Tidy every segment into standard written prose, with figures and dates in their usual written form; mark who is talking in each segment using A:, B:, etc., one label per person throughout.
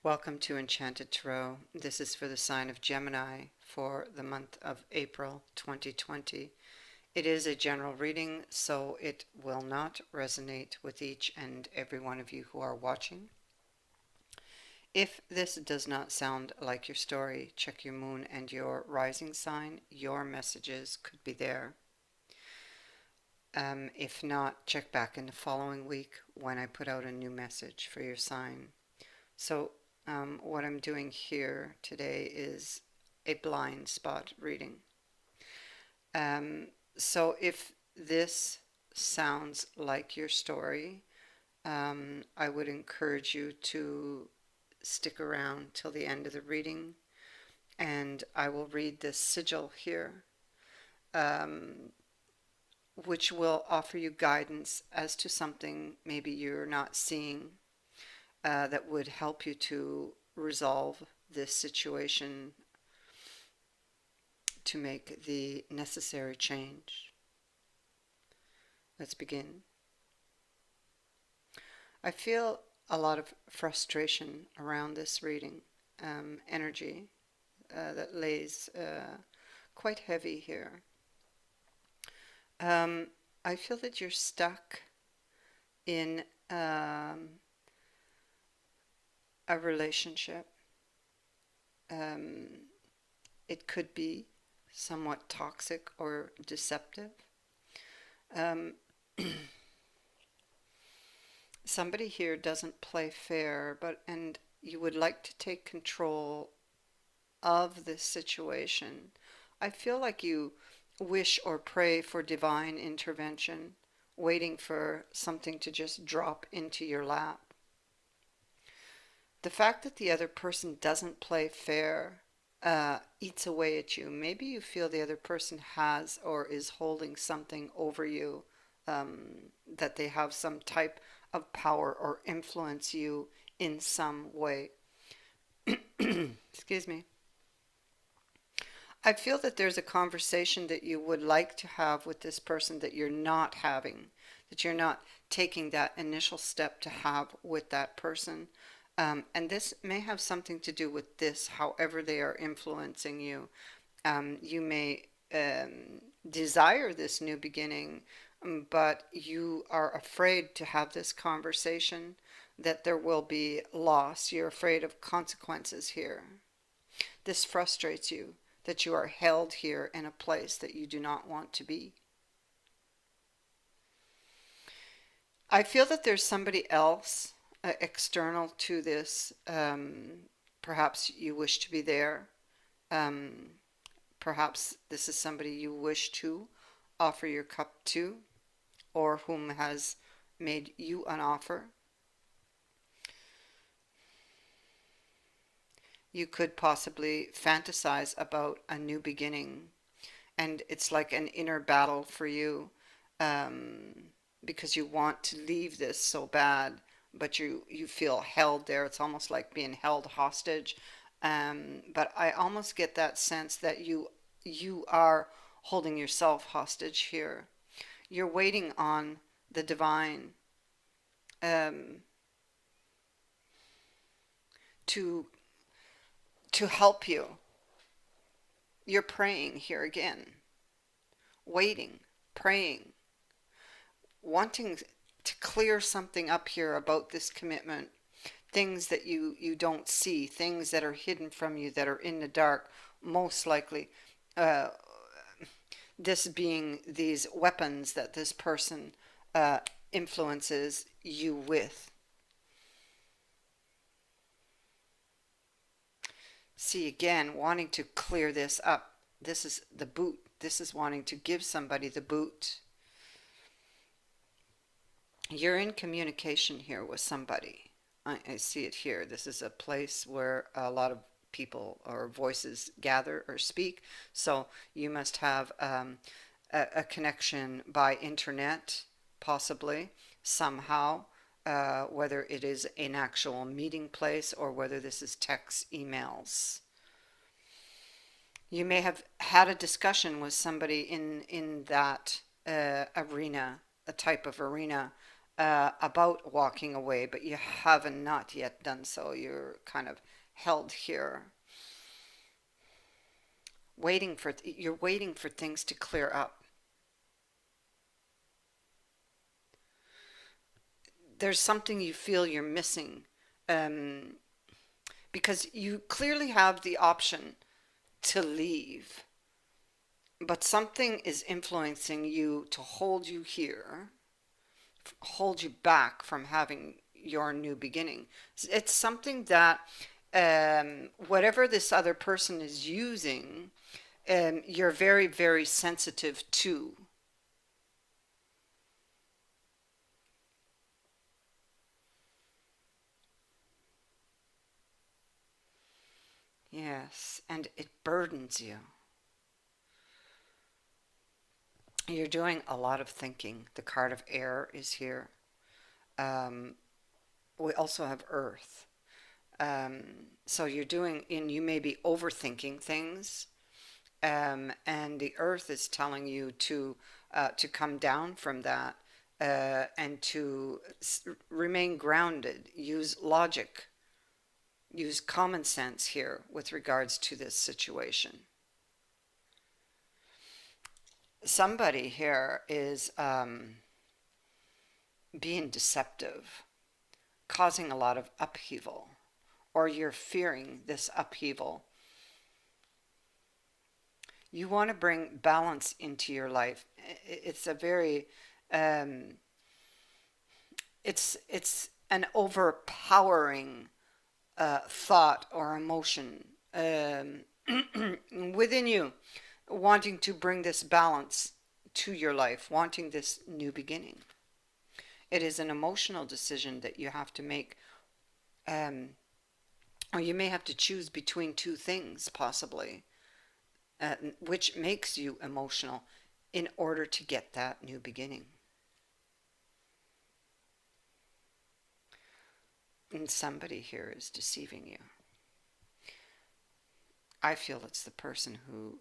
A: Welcome to Enchanted Tarot. This is for the sign of Gemini for the month of April 2020. It is a general reading, so it will not resonate with each and every one of you who are watching. If this does not sound like your story, check your moon and your rising sign. Your messages could be there. If not, check back in the following week when I put out a new message for your sign. So what I'm doing here today is a blind spot reading. So if this sounds like your story, I would encourage you to stick around till the end of the reading, and I will read this sigil here, which will offer you guidance as to something maybe you're not seeing that would help you to resolve this situation to make the necessary change. Let's begin. I feel a lot of frustration around this reading, energy that lays quite heavy here. I feel that you're stuck in a relationship. It could be somewhat toxic or deceptive. Um, Somebody here doesn't play fair, and you would like to take control of this situation. I feel like you wish or pray for divine intervention, waiting for something to just drop into your lap. The fact that the other person doesn't play fair eats away at you. Maybe you feel the other person has or is holding something over you, that they have some type of power or influence you in some way. Excuse me. I feel that there's a conversation that you would like to have with this person that you're not having, that you're not taking that initial step to have with that person. And this may have something to do with this, however they are influencing you. You may desire this new beginning, but you are afraid to have this conversation, that there will be loss. You're afraid of consequences here. This frustrates you, that you are held here in a place that you do not want to be. I feel that there's somebody else external to this. Perhaps you wish to be there. Um, Perhaps this is somebody you wish to offer your cup to, or whom has made you an offer. You could possibly fantasize about a new beginning, and it's like an inner battle for you, um, because you want to leave this so bad, but you feel held there. It's almost like being held hostage. But I almost get that sense that you are holding yourself hostage here. You're waiting on the divine, um, to to help you. You're praying here again, waiting, praying, wanting to clear something up here about this commitment, things that you don't see, things that are hidden from you, that are in the dark, most likely. Uh, this being these weapons that this person uh, influences you with. See, again, wanting to clear this up. This is the boot. This is wanting to give somebody the boot. You're in communication here with somebody. I see it here. This is a place where a lot of people or voices gather or speak. So you must have a connection by internet, possibly, somehow, whether it is an actual meeting place or whether this is text, emails. You may have had a discussion with somebody in that arena, a type of arena, about walking away, but you have not yet done so. You're kind of held here, you're waiting for things to clear up. There's something you feel you're missing, um, because you clearly have the option to leave, but something is influencing you to hold you here, hold you back from having your new beginning. It's something that, whatever this other person is using, you're very, very sensitive to. Yes, and it burdens you. You're doing a lot of thinking. The card of air is here. Um, we also have earth. So you're doing, and you may be overthinking things. And the earth is telling you to come down from that, and to remain grounded. Use logic. Use common sense here with regards to this situation. Somebody here is being deceptive, causing a lot of upheaval, or you're fearing this upheaval. You want to bring balance into your life. It's a very, um, it's an overpowering thought or emotion, within you, wanting to bring this balance to your life, wanting this new beginning. It is an emotional decision that you have to make, um, or you may have to choose between two things, possibly, which makes you emotional in order to get that new beginning. And somebody here is deceiving you. I feel it's the person who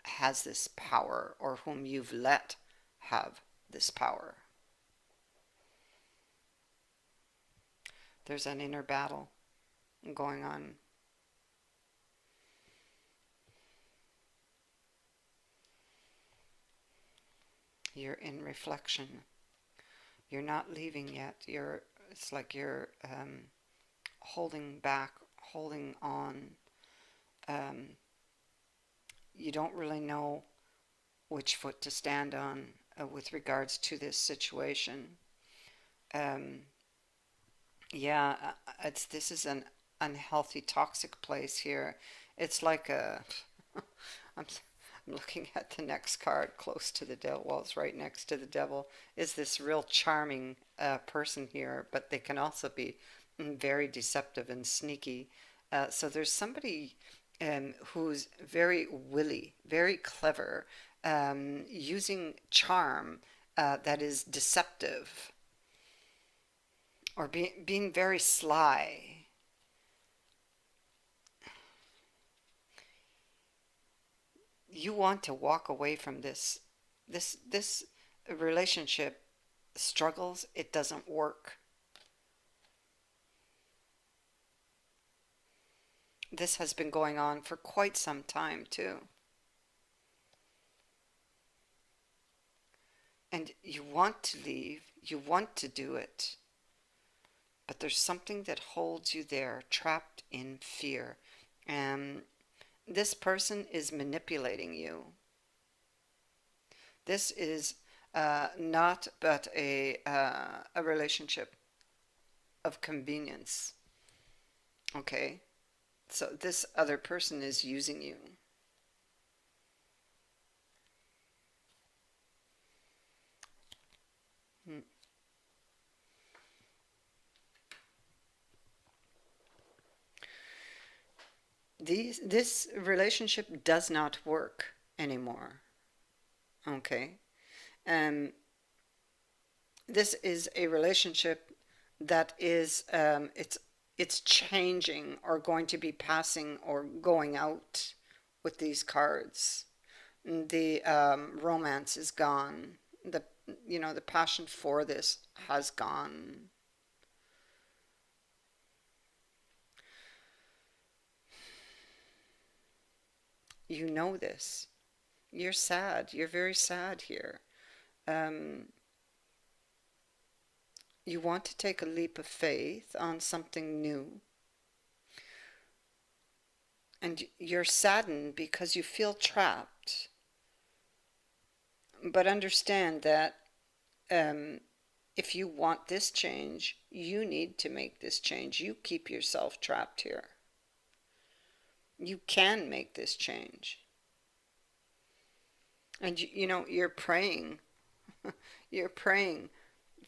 A: has this power, or whom you've let have this power. There's an inner battle going on. You're in reflection. You're not leaving yet. It's like you're holding back, holding on. Um, you don't really know which foot to stand on, with regards to this situation. Um, yeah, this is an unhealthy, toxic place here. It's like a, I'm, I'm looking at the next card close to the devil. Well, it's right next to the devil. Is this real charming person here, but they can also be very deceptive and sneaky. So there's somebody who's very wily, very clever, using charm that is deceptive, or being very sly. You want to walk away from this relationship struggles. It doesn't work. This has been going on for quite some time too, and you want to leave, you want to do it, but there's something that holds you there, trapped in fear. And this person is manipulating you. This is not but a relationship of convenience. Okay? So this other person is using you. Hmm. This relationship does not work anymore. Okay? Um, this is a relationship that is, it's changing, or going to be passing or going out with these cards. The romance is gone. the passion for this has gone. You know this. You're sad. You're very sad here. Um, you want to take a leap of faith on something new, and you're saddened because you feel trapped. But understand that um, if you want this change, you need to make this change. You keep yourself trapped here. You can make this change. And you're praying. You're praying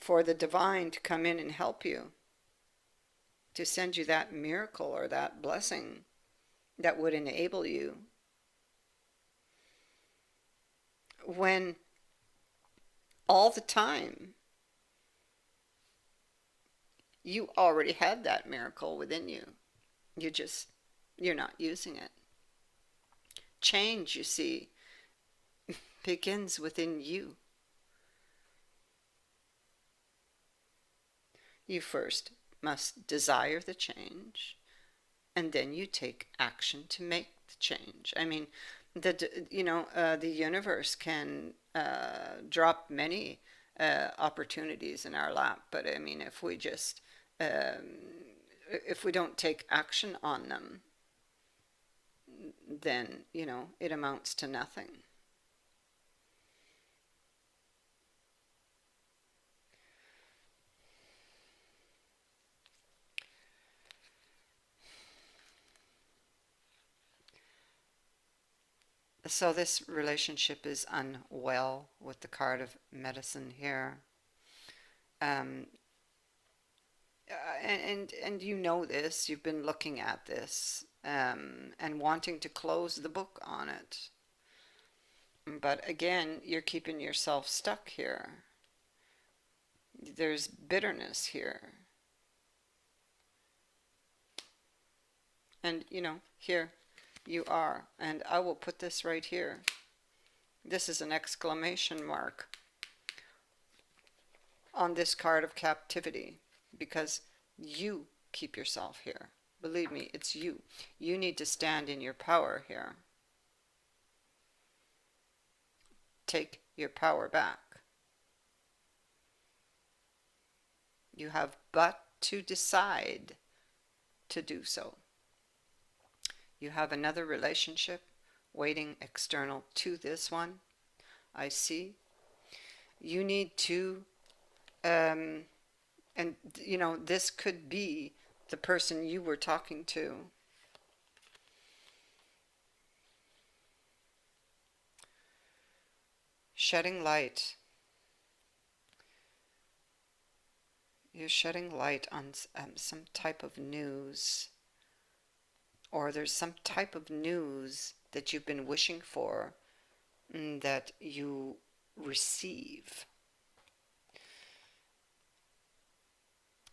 A: for the divine to come in and help you, to send you that miracle or that blessing that would enable you. When all the time you already had that miracle within you. You're not using it. Change, you see, begins within you. You first must desire the change, and then you take action to make the change. I mean, the universe can drop many opportunities in our lap, but I mean, if we don't take action on them, then it amounts to nothing. So this relationship is unwell with the card of medicine here. Um, and you know this, you've been looking at this and wanting to close the book on it. But again, you're keeping yourself stuck here. There's bitterness here. And here you are. And I will put this right here. This is an exclamation mark on this card of captivity, because you keep yourself here. Believe me, it's you. You need to stand in your power here. Take your power back. You have but to decide to do so. You have another relationship waiting external to this one. I see. You need to, and this could be the person you were talking to. Shedding light. You're shedding light on some type of news, or there's some type of news that you've been wishing for that you receive.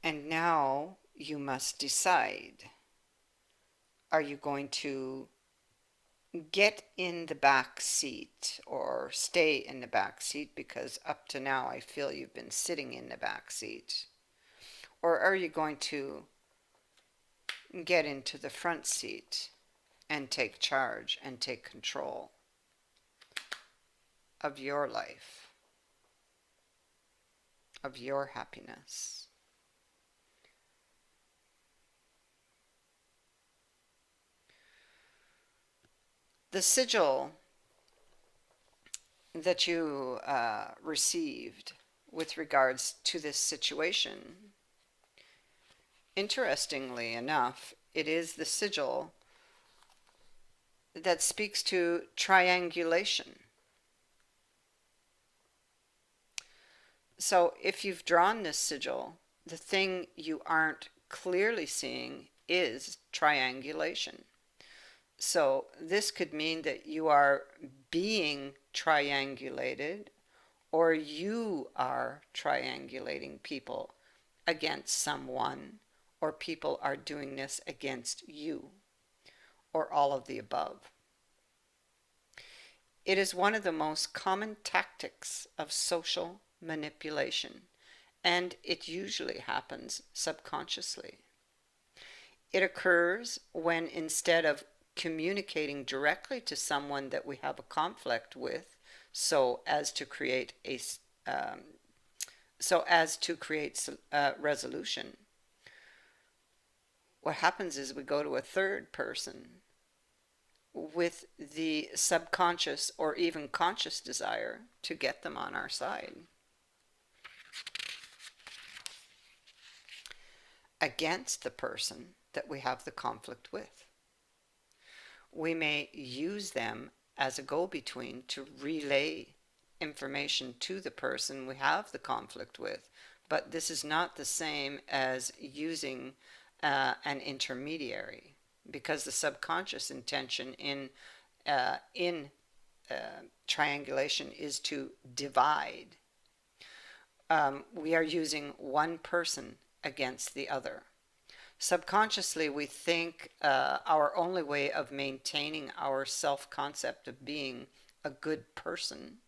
A: And now you must decide. Are you going to get in the back seat or stay in the back seat, because up to now I feel you've been sitting in the back seat? Or are you going to get into the front seat and take charge and take control of your life, of your happiness? The sigil that you received with regards to this situation, interestingly enough, it is the sigil that speaks to triangulation. So if you've drawn this sigil, the thing you aren't clearly seeing is triangulation. So this could mean that you are being triangulated, or you are triangulating people against someone, or people are doing this against you, or all of the above. It is one of the most common tactics of social manipulation, and it usually happens subconsciously. It occurs when instead of communicating directly to someone that we have a conflict with, so as to create a um, resolution, what happens is we go to a third person with the subconscious or even conscious desire to get them on our side against the person that we have the conflict with. We may use them as a go-between to relay information to the person we have the conflict with, but this is not the same as using an intermediary, because the subconscious intention in triangulation is to divide. We are using one person against the other. Subconsciously, we think our only way of maintaining our self concept of being a good person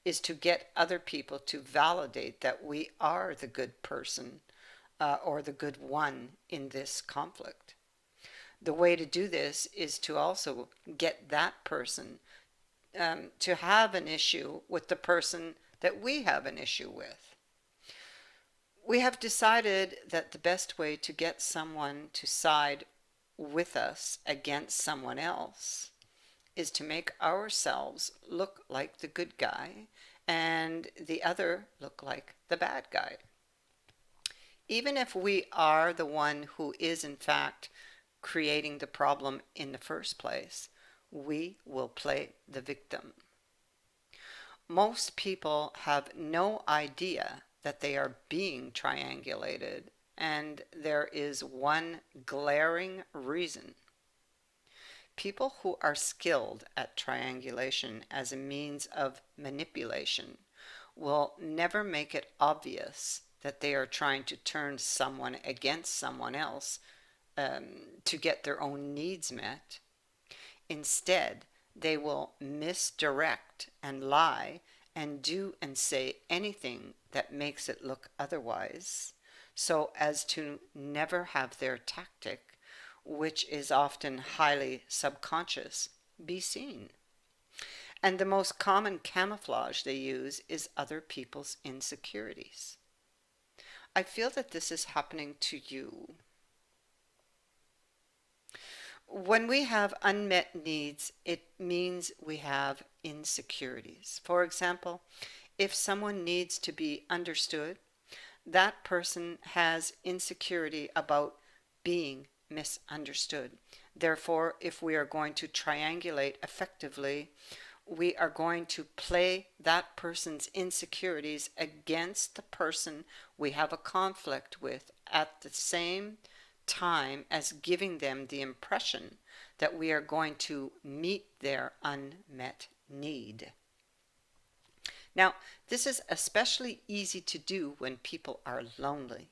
A: is to get other people to validate that we are the good person or the good one in this conflict. The way to do this is to also get that person to have an issue with the person that we have an issue with. We have decided that the best way to get someone to side with us against someone else is to make ourselves look like the good guy and the other look like the bad guy. Even if we are the one who is in fact creating the problem in the first place, we will play the victim. Most people have no idea that they are being triangulated, and there is one glaring reason. People who are skilled at triangulation as a means of manipulation will never make it obvious that they are trying to turn someone against someone else to get their own needs met. Instead, they will misdirect and lie and do and say anything that makes it look otherwise, so as to never have their tactic, which is often highly subconscious, be seen. And the most common camouflage they use is other people's insecurities. I feel that this is happening to you. When we have unmet needs, it means we have insecurities. For example, if someone needs to be understood, that person has insecurity about being misunderstood. Therefore, if we are going to triangulate effectively, we are going to play that person's insecurities against the person we have a conflict with at the same time as giving them the impression that we are going to meet their unmet need. Now, this is especially easy to do when people are lonely.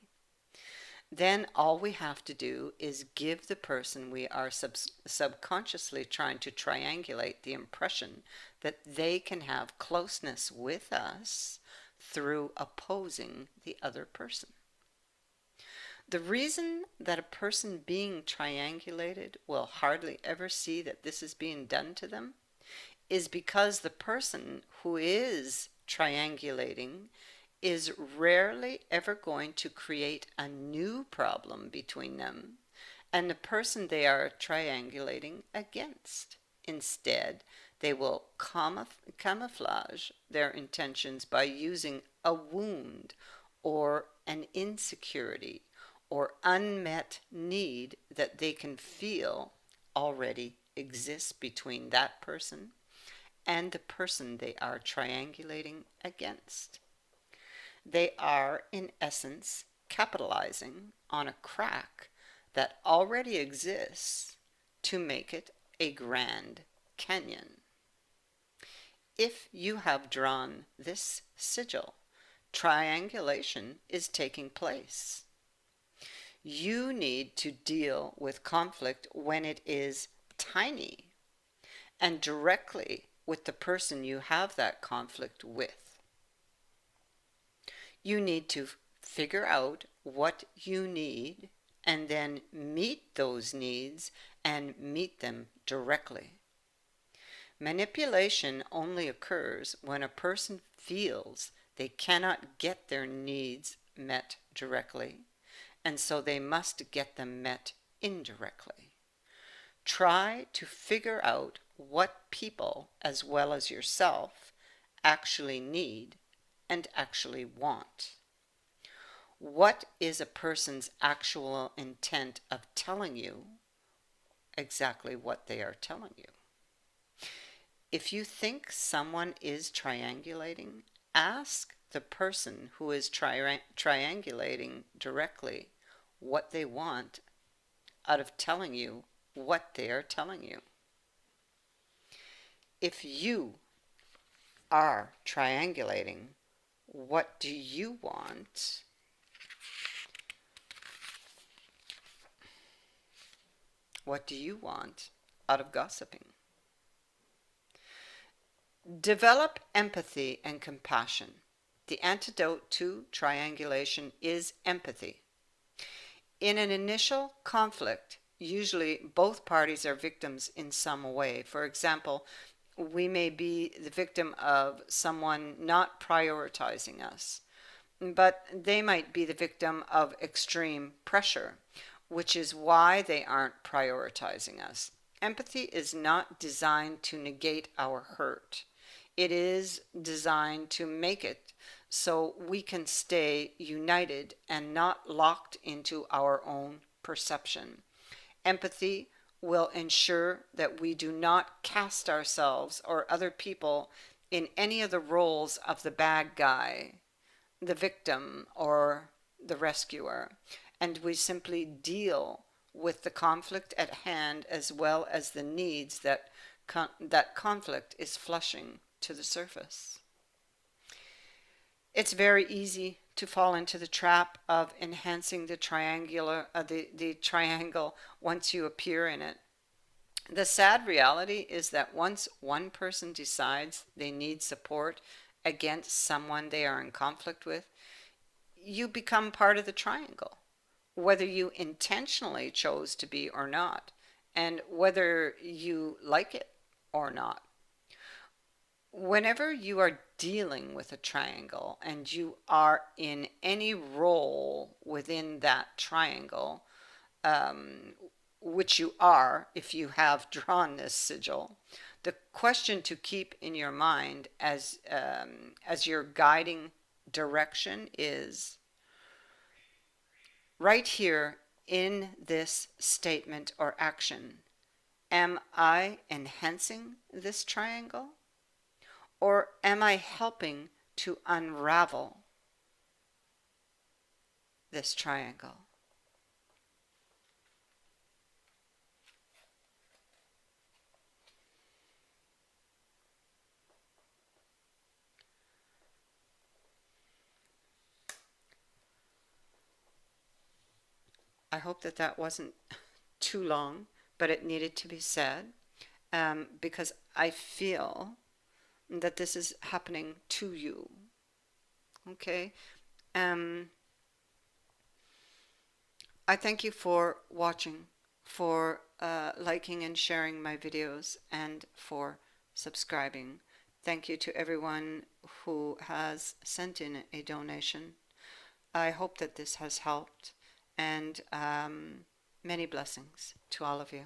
A: Then all we have to do is give the person we are subconsciously trying to triangulate the impression that they can have closeness with us through opposing the other person. The reason that a person being triangulated will hardly ever see that this is being done to them is because the person who is triangulating is rarely ever going to create a new problem between them and the person they are triangulating against. Instead, they will camouflage their intentions by using a wound or an insecurity or unmet need that they can feel already exists between that person and the person they are triangulating against. They are, in essence, capitalizing on a crack that already exists to make it a Grand Canyon. If you have drawn this sigil, triangulation is taking place. You need to deal with conflict when it is tiny and directly with the person you have that conflict with. You need to figure out what you need and then meet those needs and meet them directly. Manipulation only occurs when a person feels they cannot get their needs met directly, and so they must get them met indirectly. Try to figure out what people, as well as yourself, actually need and actually want. What is a person's actual intent of telling you exactly what they are telling you? If you think someone is triangulating, ask the person who is triangulating directly what they want out of telling you what they are telling you. If you are triangulating, what do you want? What do you want out of gossiping? Develop empathy and compassion. The antidote to triangulation is empathy. In an initial conflict, usually both parties are victims in some way. For example, we may be the victim of someone not prioritizing us, but they might be the victim of extreme pressure, which is why they aren't prioritizing us. Empathy is not designed to negate our hurt. It is designed to make it so we can stay united and not locked into our own perception. Empathy will ensure that we do not cast ourselves or other people in any of the roles of the bad guy, the victim, or the rescuer, and we simply deal with the conflict at hand as well as the needs that conflict is flushing to the surface. It's very easy to fall into the trap of enhancing the the triangle once you appear in it. The sad reality is that once one person decides they need support against someone they are in conflict with, you become part of the triangle, whether you intentionally chose to be or not, and whether you like it or not. Whenever you are dealing with a triangle and you are in any role within that triangle, um, which you are if you have drawn this sigil, the question to keep in your mind as your guiding direction is right here in this statement or action. Am I enhancing this triangle? Or am I helping to unravel this triangle? I hope that that wasn't too long, but it needed to be said because I feel that this is happening to you. Okay? Um, I thank you for watching, for liking and sharing my videos, and for subscribing. Thank you to everyone who has sent in a donation. I hope that this has helped, and many blessings to all of you.